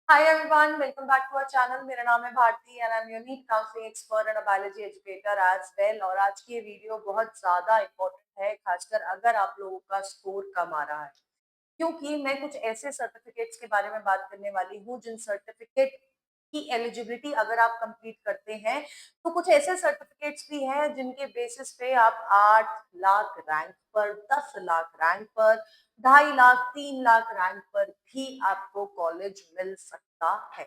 Hi everyone, welcome back to our channel. मेरा नाम है Bharti and I'm your NEET counseling expert and a biology educator as well. और आज की ये वीडियो बहुत ज्यादा इम्पोर्टेंट है, खासकर अगर आप लोगों का स्कोर कम आ रहा है, क्योंकि मैं कुछ ऐसे सर्टिफिकेट्स के बारे में बात करने वाली हूँ जिन सर्टिफिकेट की एलिजिबिलिटी अगर आप कंप्लीट करते हैं तो कुछ ऐसे सर्टिफिकेट्स भी हैं जिनके बेसिस पे आप 8 लाख रैंक पर, 10 लाख रैंक पर, 2.5 लाख, 3 लाख रैंक पर भी आपको कॉलेज मिल सकता है।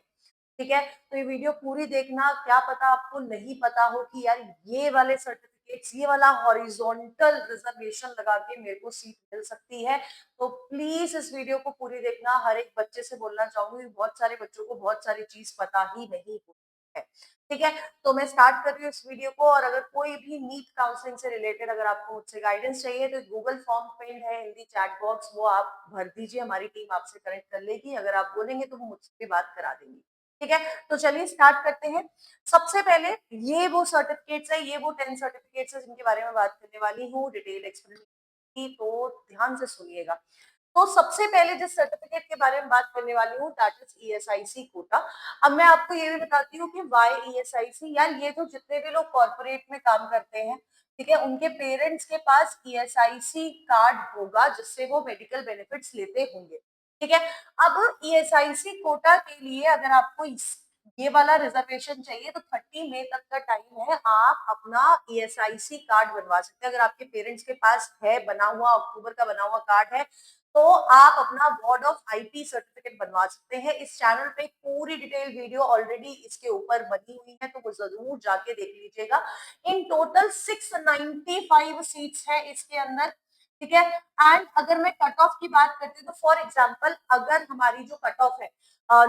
ठीक है, तो ये वीडियो पूरी देखना। क्या पता आपको नहीं पता हो कि यार ये वाले सर्टिफिकेट्स, ये वाला हॉरिजॉन्टल रिजर्वेशन लगा के मेरे को सीट मिल सकती है। तो प्लीज इस वीडियो को पूरी देखना। हर एक बच्चे से बोलना चाहूंगी, बहुत सारे बच्चों को बहुत सारी चीज पता ही नहीं होती है। ठीक है, तो मैं स्टार्ट कर रही हूँ इस वीडियो को। और अगर कोई भी नीट काउंसलिंग से रिलेटेड अगर आपको मुझसे गाइडेंस चाहिए तो गूगल फॉर्म पिन है हिंदी चैट बॉक्स, वो आप भर दीजिए, हमारी टीम आपसे कनेक्ट कर लेगी। अगर आप बोलेंगे तो वो मुझसे भी बात करा देंगी। ठीक है, तो चलिए स्टार्ट करते हैं। सबसे पहले ये वो सर्टिफिकेट्स है, ये वो 10 सर्टिफिकेट्स है जिनके बारे में बात करने वाली हूँ डिटेल एक्सप्लेनेशन की, तो ध्यान से सुनिएगा। तो सबसे पहले जिस सर्टिफिकेट के बारे में बात करने वाली हूँ दैट इज ईएसआईसी कोटा। अब मैं आपको ये भी बताती हूँ कि वाई ईएसआईसी। यार ये जो जितने भी लोग कॉर्पोरेट में काम करते हैं, ठीक है, उनके पेरेंट्स के पास ईएसआईसी कार्ड होगा जिससे वो मेडिकल बेनिफिट्स लेते होंगे। ठीक है, अब ईएसआईसी कोटा के लिए अगर आपको ये वाला रिजर्वेशन चाहिए तो 30 मई तक का टाइम है। आप अपना ईएसआईसी कार्ड बनवा सकते हैं। अगर आपके पेरेंट्स के पास है बना हुआ, अक्टूबर का बना हुआ कार्ड है, तो आप अपना बोर्ड ऑफ आईपी सर्टिफिकेट बनवा सकते हैं। इस चैनल पे पूरी डिटेल वीडियो ऑलरेडी इसके ऊपर बनी हुई है, तो वो जरूर जाके देख लीजिएगा। इन टोटल 695 सीट्स है इसके अंदर। ठीक है, एंड अगर मैं कट ऑफ की बात करती हूँ तो फॉर एग्जांपल अगर हमारी जो कट ऑफ है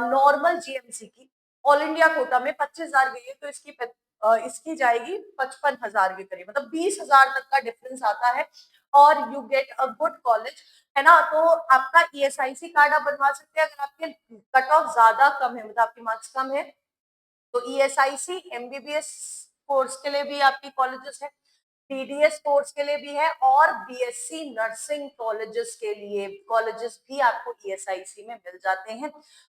नॉर्मल जीएमसी की ऑल इंडिया कोटा में 25,000 गई है, तो इसकी जाएगी 55,000 के करीब, मतलब 20,000 तक का डिफरेंस आता है। और you get a good college, है ना। तो आपका ईएसआईसी कार्ड आप बनवा सकते हैं अगर आपके कट ऑफ ज्यादा कम है, मतलब आपके मार्क्स कम है। तो ईएसआईसी एमबीबीएस कोर्स के लिए भी आपकी कॉलेजेस है, बीडीएस कोर्स के लिए भी है, और बीएससी नर्सिंग कॉलेजेस भी आपको ईएसआईसी में मिल जाते हैं।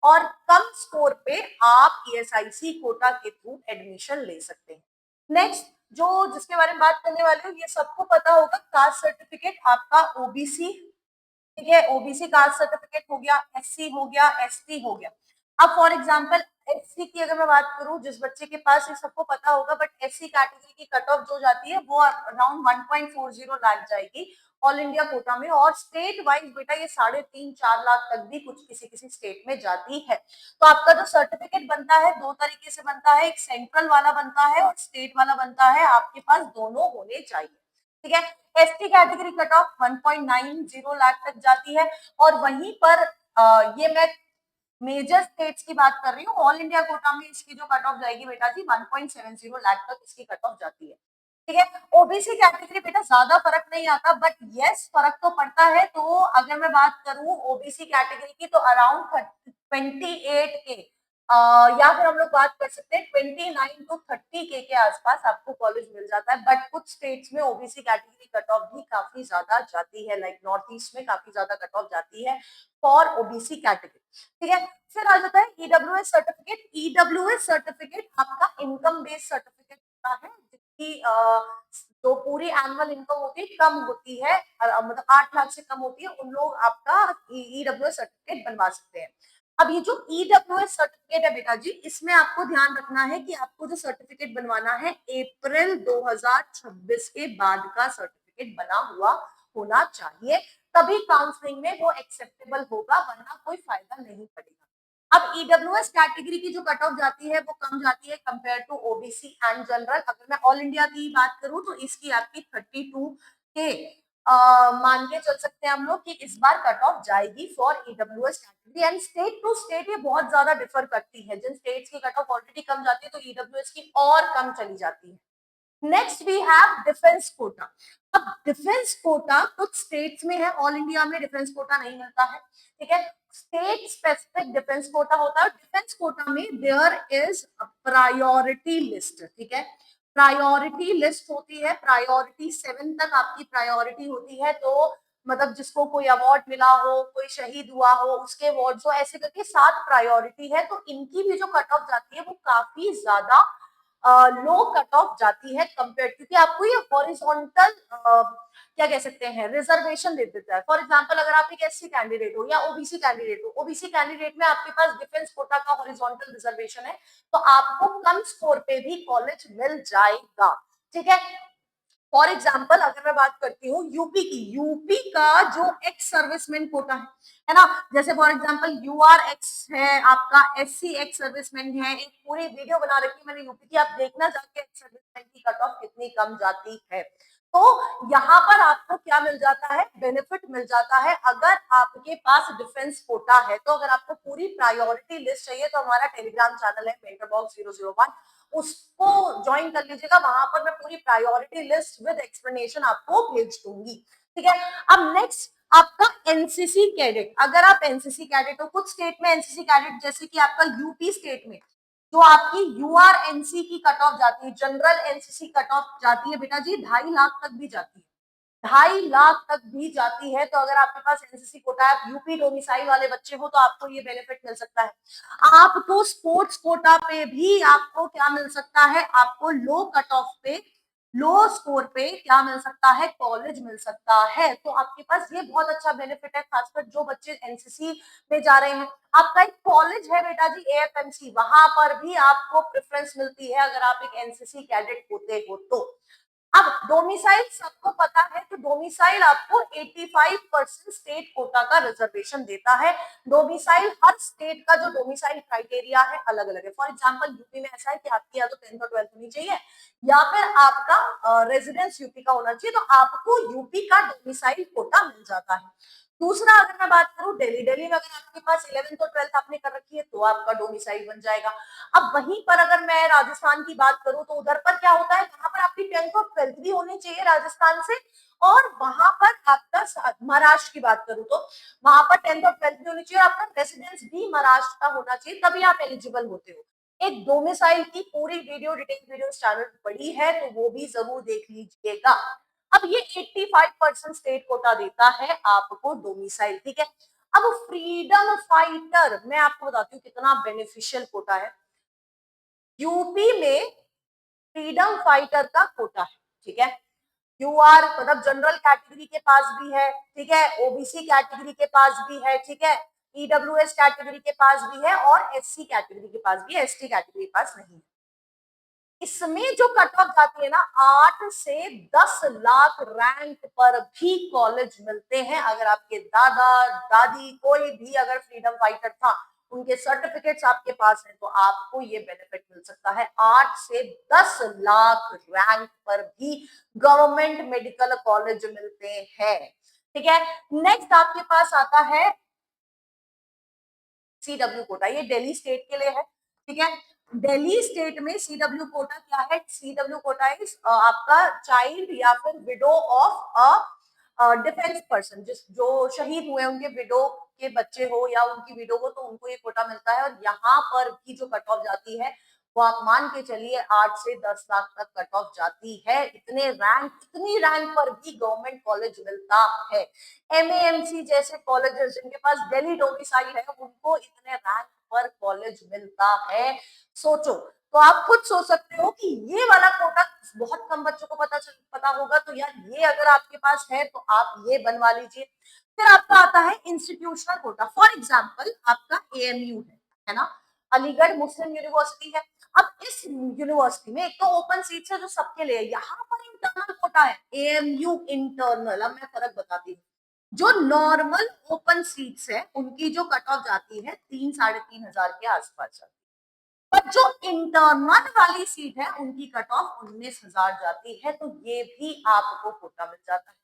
और कम स्कोर पे आप ईएसआईसी कोटा के थ्रू एडमिशन ले सकते हैं। नेक्स्ट जो जिसके बारे में बात करने वाले हूँ, ये सबको पता होगा, कास्ट सर्टिफिकेट आपका ओबीसी। ठीक है, ओबीसी कास्ट सर्टिफिकेट हो गया, एससी हो गया, एसटी हो गया। अब फॉर एग्जांपल एससी की अगर मैं बात करूं, जिस बच्चे के पास ये सबको पता होगा, बट एससी कैटेगरी की कट ऑफ जो जाती है वो अराउंड 1.40 लाख जाएगी ऑल इंडिया कोटा में। और स्टेट वाइज बेटा ये 3.5-4 लाख तक भी कुछ किसी किसी स्टेट में जाती है। तो आपका जो सर्टिफिकेट बनता है दो तरीके से बनता है, एक सेंट्रल वाला बनता है और स्टेट वाला बनता है। आपके पास दोनों होने चाहिए। ठीक है, ST category cut off 1.90 lakh तक जाती है। और वहीं पर ये मैं मेजर स्टेट्स की बात कर रही हूँ, ऑल इंडिया कोटा में इसकी जो कट ऑफ जाएगी बेटा जी 1.70 लाख तक इसकी कट ऑफ जाती है। ठीक है, ओबीसी कैटेगरी बेटा ज्यादा फर्क नहीं आता, बट यस फर्क तो पड़ता है। तो अगर मैं बात करूं ओबीसी कैटेगरी की तो अराउंड 28 के या फिर हम लोग बात कर सकते हैं 29 to 30 के आसपास आपको कॉलेज मिल जाता है। बट कुछ स्टेट्स में ओबीसी कैटेगरी कट ऑफ भी काफी ज्यादा जाती है, लाइक नॉर्थ ईस्ट में काफी ज्यादा कट ऑफ जाती है फॉर ओबीसी कैटेगरी। ठीक है, फिर आ जाता है ईडब्ल्यूएस सर्टिफिकेट। ईडब्ल्यूएस सर्टिफिकेट आपका इनकम बेस्ड सर्टिफिकेट होता है, जिसकी जो पूरी एनुअल इनकम होती है कम होती है, मतलब 8 लाख से कम होती है, उन लोग आपका ईडब्ल्यूएस सर्टिफिकेट बनवा सकते हैं। अब ये जो ईडब्ल्यूएस सर्टिफिकेट है बेटा जी, इसमें आपको ध्यान रखना है कि आपको जो सर्टिफिकेट बनवाना है अप्रैल 2026 के बाद का सर्टिफिकेट बना हुआ होना चाहिए, तभी काउंसलिंग में वो एक्सेप्टेबल होगा, वरना कोई फायदा नहीं पड़ेगा। अब ईडब्ल्यूएस कैटेगरी की जो कट ऑफ जाती है वो कम जाती है compare to OBC and general. अगर मैं ऑल इंडिया की बात करूं तो इसकी आपकी 32 के मान के चल सकते हैं हम लोग कि इस बार कट ऑफ जाएगी for EWS category. And state to state ये बहुत ज्यादा डिफर करती है, जिन स्टेट्स की कट ऑफ ऑलरेडी कम जाती है तो ईडब्ल्यूएस की और कम चली जाती है। Next we have defence quota. अब डिफेंस कोटा कुछ स्टेट्स में है, ऑल इंडिया में डिफेंस कोटा नहीं मिलता है। ठीक है, स्टेट स्पेसिफिक डिफेंस कोटा होता है। डिफेंस कोटा में देयर इज प्रायोरिटी लिस्ट। ठीक है, प्रायोरिटी लिस्ट होती है, प्रायोरिटी 7 तक आपकी प्रायोरिटी होती है। तो मतलब जिसको कोई अवार्ड मिला हो, कोई शहीद हुआ हो, उसके अवार्ड्स हो, ऐसे करके 7 प्रायोरिटी है, तो इनकी भी जो कट ऑफ जाती है वो काफी ज्यादा लो कट ऑफ जाती है कंपेयर, क्योंकि आपको ये हॉरिजॉन्टल क्या कह सकते हैं रिजर्वेशन दे देता है। फॉर एग्जांपल अगर आप एक एससी कैंडिडेट हो या ओबीसी कैंडिडेट हो, ओबीसी कैंडिडेट में आपके पास डिफेंस कोटा का हॉरिजॉन्टल रिजर्वेशन है, तो आपको कम स्कोर पे भी कॉलेज मिल जाएगा। ठीक है, फॉर एग्जाम्पल अगर मैं बात करती हूँ यूपी की, यूपी का जो एक्स सर्विसमैन कोटा है ना, जैसे फॉर एग्जाम्पल यूआर एक्स है, आपका एससी एक्स सर्विसमैन है, एक पूरी वीडियो बना रखी है मैंने यूपी की, आप देखना जाके एक्स सर्विसमैन की कट ऑफ कितनी कम जाती है। तो यहाँ पर आपको क्या मिल जाता है, बेनिफिट मिल जाता है अगर आपके पास डिफेंस कोटा है। तो अगर आपको पूरी प्रायोरिटी लिस्ट चाहिए तो हमारा टेलीग्राम चैनल है मेंटर बॉक्स 001, उसको ज्वाइन कर लीजिएगा, वहां पर मैं पूरी प्रायोरिटी लिस्ट विद एक्सप्लेनेशन आपको भेज दूंगी। ठीक है, अब नेक्स्ट आपका एनसीसी कैडेट, अगर आप एनसीसी कैडेट हो, कुछ स्टेट में एनसीसी कैडेट जैसे कि आपका यूपी स्टेट में जो आपकी यूआरएनसी की कट ऑफ जाती है, जनरल एनसीसी कट ऑफ जाती है बेटा जी 2.5 लाख तक भी जाती है, 2.5 लाख तक भी जाती है। तो अगर आपके पास एनसीसी कोटा है, यूपी डोमिसाइल वाले बच्चे हो, तो आपको ये बेनिफिट मिल सकता है। आपको स्पोर्ट्स कोटा पे भी आपको क्या मिल सकता है, आपको लो कट ऑफ पे, लो स्कोर पे क्या मिल सकता है, कॉलेज मिल सकता है। तो आपके पास ये बहुत अच्छा बेनिफिट है, खासकर जो बच्चे एनसीसी में जा रहे हैं। आपका एक कॉलेज है बेटा जी एएफएमसी, वहां पर भी आपको प्रेफरेंस मिलती है अगर आप एक एनसीसी कैडेट होते हो तो। अब डोमिसाइल सबको पता है कि डोमिसाइल आपको 85% स्टेट कोटा का रिजर्वेशन देता है। डोमिसाइल हर स्टेट का जो डोमिसाइल क्राइटेरिया है अलग अलग है। फॉर एग्जांपल यूपी में ऐसा है कि आपकी या तो 10th और 12th होनी चाहिए या फिर आपका रेजिडेंस यूपी का होना चाहिए, तो आपको यूपी का डोमिसाइल कोटा मिल जाता है। दूसरा अगर मैं बात करूं दिल्ली, दिल्ली में अगर आपके पास 11th और 12th आपने कर रखी है तो आपका डोमिसाइल बन जाएगा। अब वहीं पर अगर मैं राजस्थान की बात करूं तो उधर पर क्या होता है, वहां पर आपकी 10th और 12th भी होनी चाहिए राजस्थान से, और वहां पर आपका महाराष्ट्र की बात करूं तो वहां पर 10th और 12th भी होनी चाहिए, और आपका रेसिडेंस भी महाराष्ट्र का होना चाहिए, तभी आप एलिजिबल होते हो। एक डोमिसाइल की पूरी वीडियो डिटेल वीडियो चैनल पड़ी है तो वो भी जरूर देख लीजिएगा। अब ये 85% स्टेट कोटा देता है आपको डोमिसाइल। ठीक है, अब फ्रीडम फाइटर मैं आपको बताती हूँ कितना बेनिफिशियल कोटा है। यूपी में फ्रीडम फाइटर का कोटा है। ठीक है, यूआर मतलब जनरल कैटेगरी के पास भी है, ठीक है, ओबीसी कैटेगरी के पास भी है, ठीक है, ईडब्ल्यूएस कैटेगरी के पास भी है और एससी कैटेगरी के पास भी है, एसटी कैटेगरी के पास नहीं है। इसमें जो कट ऑफ जाती है ना 8 से 10 लाख रैंक पर भी कॉलेज मिलते हैं। अगर आपके दादा दादी कोई भी अगर फ्रीडम फाइटर था, उनके सर्टिफिकेट्स आपके पास हैं, तो आपको ये बेनिफिट मिल सकता है। 8 से 10 लाख रैंक पर भी गवर्नमेंट मेडिकल कॉलेज मिलते हैं। ठीक है, नेक्स्ट आपके पास आता है सीडब्ल्यू कोटा, ये दिल्ली स्टेट के लिए है। ठीक है, दिल्ली स्टेट में सीडब्ल्यू कोटा क्या है, सीडब्ल्यू कोटा इज आपका चाइल्ड या फिर window of a defence person, जिस जो शहीद हुए उनके विडो के बच्चे हो या उनकी विडो हो, तो उनको ये कोटा मिलता है। और यहाँ पर भी जो कट ऑफ जाती है वो आप मान के चलिए 8 से 10 लाख तक कट ऑफ जाती है। इतनी रैंक पर भी गवर्नमेंट कॉलेज मिलता है। एमएएमसी जैसे कॉलेजेस जिनके पास दिल्ली डोमिसाइल है, उनको इतने रैंक पर कॉलेज मिलता है। सोचो, तो आप खुद सोच सकते हो कि ये वाला कोटा बहुत कम बच्चों को पता होगा, तो यार ये अगर आपके पास है तो आप ये बनवा लीजिए। फिर आपका आता है इंस्टीट्यूशनल कोटा। फॉर एग्जाम्पल आपका एएमयू है ना, अलीगढ़ मुस्लिम यूनिवर्सिटी है। अब इस यूनिवर्सिटी में एक तो ओपन सीट है जो सबके लिए, यहाँ पर इंटरनल कोटा है, एएमयू इंटरनल। अब मैं फर्क बताती हूँ, जो नॉर्मल ओपन सीट्स है उनकी जो कट ऑफ जाती है 3-3.5 हजार के आसपास जाती है, पर जो इंटरनल वाली सीट है उनकी कट ऑफ 19 हजार जाती है। तो ये भी आपको कोटा मिल जाता है।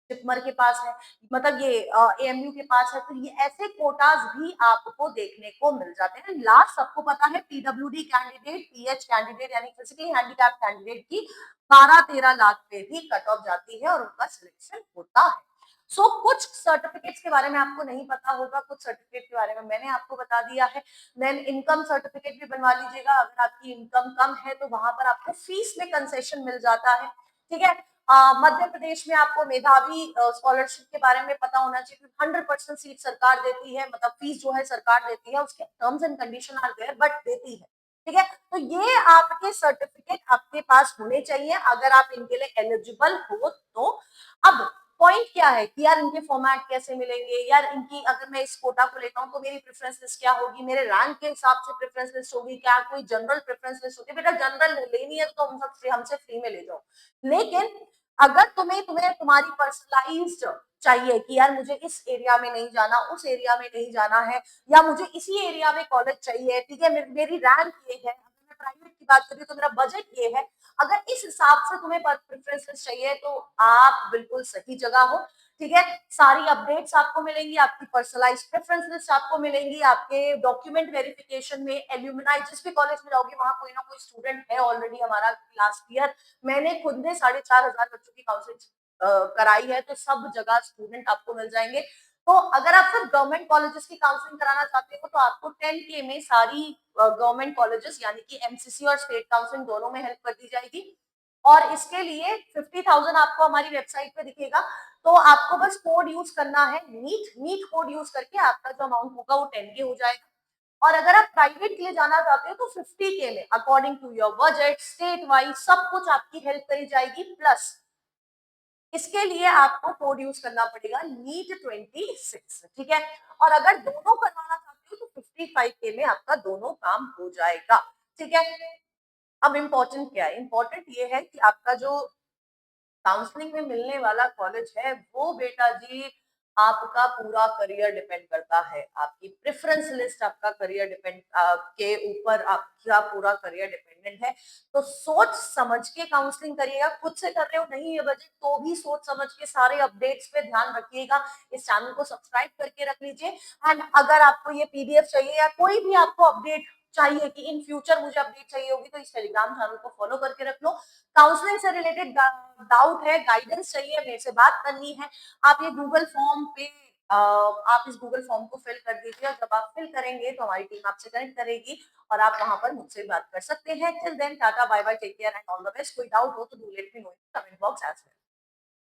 जिपमर के पास है, मतलब ये एएमयू के पास है, तो ये ऐसे कोटाज भी आपको देखने को मिल जाते हैं। लास्ट सबको पता है पीडब्ल्यूडी कैंडिडेट, पीएच कैंडिडेट यानी फिजिकली हैंडीकैप कैंडिडेट की 12-13 लाख पे भी कट ऑफ जाती है और उनका सिलेक्शन होता है। कुछ सर्टिफिकेट्स के बारे में आपको नहीं पता होगा, कुछ सर्टिफिकेट के बारे में मैंने आपको बता दिया है। देन इनकम सर्टिफिकेट भी बनवा लीजिएगा। अगर आपकी इनकम कम है तो वहां पर आपको फीस में कंसेशन मिल जाता है। ठीक है, मध्य प्रदेश में आपको मेधावी स्कॉलरशिप के बारे में पता होना चाहिए, 100% सीट सरकार देती है, मतलब फीस जो है सरकार देती है, उसके terms and condition are there, but देती है। ठीक है, तो ये आपके सर्टिफिकेट आपके पास होने चाहिए अगर आप इनके लिए एलिजिबल हो तो। अब पॉइंट क्या है कि यार इनके फॉर्मेट कैसे मिलेंगे, यार इनकी अगर मैं इस कोटा को लेता हूँ तो मेरी प्रेफरेंस लिस्ट क्या होगी, मेरे रैंक के हिसाब से प्रेफरेंस लिस्ट होगी क्या, कोई जनरल प्रेफरेंस लिस्ट होती है? बेटा जनरल लेनी है तो हम सब हमसे फ्री में ले जाओ, लेकिन अगर तुम्हें तुम्हें तुम्हारी पर्सनलाइज्ड चाहिए कि यार मुझे इस एरिया में नहीं जाना, उस एरिया में नहीं जाना है, या मुझे इसी एरिया में कॉलेज चाहिए, ठीक है, मेरी रैंक ये है, अगर मैं प्राइवेट की बात करूँ तो मेरा बजट ये है, अगर इस हिसाब से तुम्हें प्रेफरेंसेस चाहिए तो आप बिल्कुल सही जगह हो। ठीक है, सारी अपडेट्स आपको मिलेंगी, आपकी पर्सनलाइज प्रेफरेंस लिस्ट आपको मिलेंगी, आपके डॉक्यूमेंट वेरिफिकेशन में एल्यूमिनाई जिस भी कॉलेज में जाओगे वहां कोई ना कोई स्टूडेंट है ऑलरेडी हमारा लास्ट ईयर, मैंने खुद ने 4,500 बच्चों की काउंसलिंग कराई है, तो सब जगह स्टूडेंट आपको मिल जाएंगे। तो अगर आप सिर्फ गवर्नमेंट कॉलेजेस की काउंसलिंग कराना चाहते हो तो आपको 10K में सारी गवर्नमेंट कॉलेजेस यानी कि एमसीसी और स्टेट काउंसलिंग दोनों में हेल्प कर दी जाएगी। और इसके लिए 50,000 आपको हमारी वेबसाइट पे दिखेगा, तो आपको बस कोड यूज करना है, नीट नीट कोड यूज करके आपका जो अमाउंट होगा वो 10K हो जाएगा। और अगर आप प्राइवेट के लिए जाना चाहते हो तो 50K में according to your budget state wise सब कुछ आपकी हेल्प करी जाएगी, प्लस इसके लिए आपको कोड यूज करना पड़ेगा नीट 26। ठीक है, और अगर दोनों करवाना चाहते हो तो 55K में आपका दोनों काम हो जाएगा। ठीक है, अब इम्पोर्टेंट क्या है, इम्पोर्टेंट ये है कि आपका जो काउंसलिंग में मिलने वाला कॉलेज है वो बेटा जी आपका पूरा करियर डिपेंड करता है, आपकी प्रेफरेंस लिस्ट आपका करियर डिपेंड के ऊपर आपका पूरा करियर डिपेंडेंट है। तो सोच समझ के काउंसलिंग करिएगा, खुद से कर रहे हो नहीं है बजट तो भी सोच समझ के सारे अपडेट्स पे ध्यान रखिएगा। इस चैनल को सब्सक्राइब करके रख लीजिए। एंड अगर आपको ये पीडीएफ चाहिए या कोई भी आपको अपडेट चाहिए कि इन फ्यूचर मुझे अपडेट चाहिए होगी तो इस टेलीग्राम चैनल को फॉलो करके रख लो। काउंसलिंग से रिलेटेड डाउट है, गाइडेंस चाहिए, मेरे से बात करनी है, आप ये गूगल फॉर्म पे आप इस गूगल फॉर्म को फिल कर दीजिए, और जब आप फिल करेंगे तो हमारी टीम आपसे कनेक्ट करेगी और आप वहां पर मुझसे बात कर सकते हैं। Till then tata bye bye, take care and all the best. कोई डाउट हो तो do let me know in comment box as well.